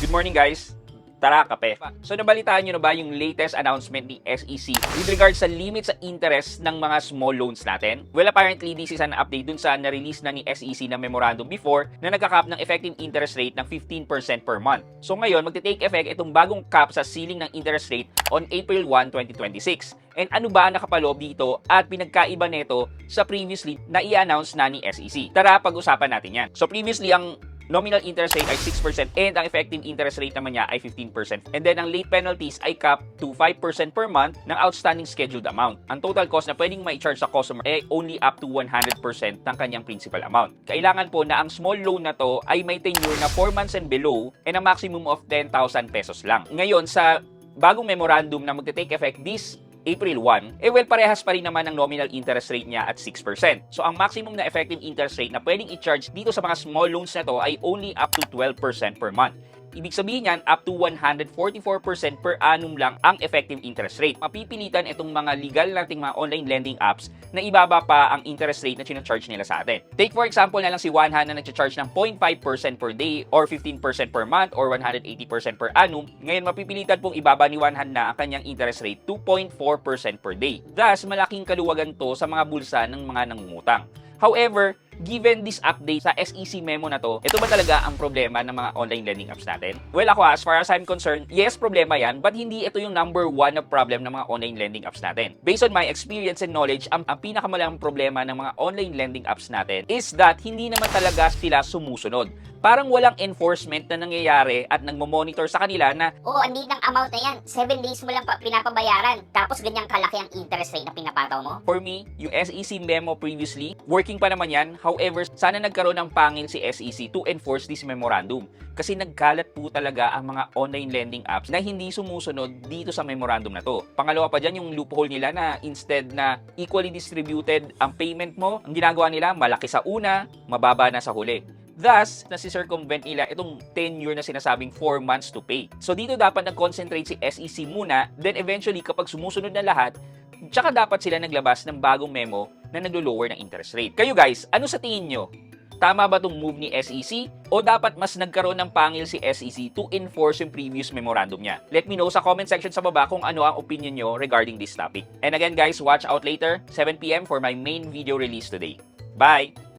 Good morning guys! Tara, kape. So nabalitaan nyo na ba yung latest announcement ni SEC with regards sa limit sa interest ng mga small loans natin? Well, apparently this is an update dun sa na-release na ni SEC na memorandum before na nagka-cap ng effective interest rate ng 15% per month. So ngayon, magte-take effect itong bagong cap sa ceiling ng interest rate on April 1, 2026. And ano ba ang nakapaloob dito at pinagkaiba nito sa previously na i-announce na ni SEC? Tara, pag-usapan natin yan. So previously, ang nominal interest rate ay 6% and ang effective interest rate naman niya ay 15%. And then ang late penalties ay capped to 5% per month ng outstanding scheduled amount. Ang total cost na pwedeng ma-charge sa customer ay only up to 100% ng kanyang principal amount. Kailangan po na ang small loan na to ay may tenure na 4 months and below and a maximum of 10,000 pesos lang. Ngayon, sa bagong memorandum na magte-take effect this April 1, parehas pa rin naman ang nominal interest rate niya at 6%. So, ang maximum na effective interest rate na pwedeng i-charge dito sa mga small loans na to ay only up to 12% per month. Ibig sabihin yan, up to 144% per annum lang ang effective interest rate. Mapipilitan itong mga legal nating mga online lending apps na ibaba pa ang interest rate na sinacharge nila sa atin. Take for example na lang si OneHand na nag-charge ng 0.5% per day or 15% per month or 180% per annum. Ngayon, mapipilitan pong ibaba ni OneHand na ang kanyang interest rate 2.4% per day. Thus, malaking kaluwagan to sa mga bulsa ng mga nangungutang. However, given this update sa SEC memo na to, ito ba talaga ang problema ng mga online lending apps natin? Well, ako as far as I'm concerned, yes, problema yan, but hindi ito yung number one na problem ng mga online lending apps natin. Based on my experience and knowledge, ang pinakamalaking problema ng mga online lending apps natin is that hindi naman talaga sila sumusunod. Parang walang enforcement na nangyayari at nagmo-monitor sa kanila na andito ang amount na yan. 7 days mo lang pinapabayaran. Tapos ganyang kalaki ang interest rate na pinapataw mo. For me, yung SEC memo previously, working pa naman yan. However, sana nagkaroon ng pangil si SEC to enforce this memorandum. Kasi nagkalat po talaga ang mga online lending apps na hindi sumusunod dito sa memorandum na to. Pangalawa pa dyan, yung loophole nila na instead na equally distributed ang payment mo, ang ginagawa nila malaki sa una, mababa na sa huli. Thus, nasi-circumvent nila itong tenure na sinasabing 4 months to pay. So dito dapat nag-concentrate si SEC muna, then eventually kapag sumusunod na lahat, tsaka dapat sila naglabas ng bagong memo na naglo-lower ng interest rate. Kayo guys, ano sa tingin nyo? Tama ba itong move ni SEC? O dapat mas nagkaroon ng pangil si SEC to enforce yung previous memorandum niya? Let me know sa comment section sa baba kung ano ang opinion nyo regarding this topic. And again guys, watch out later, 7 PM for my main video release today. Bye!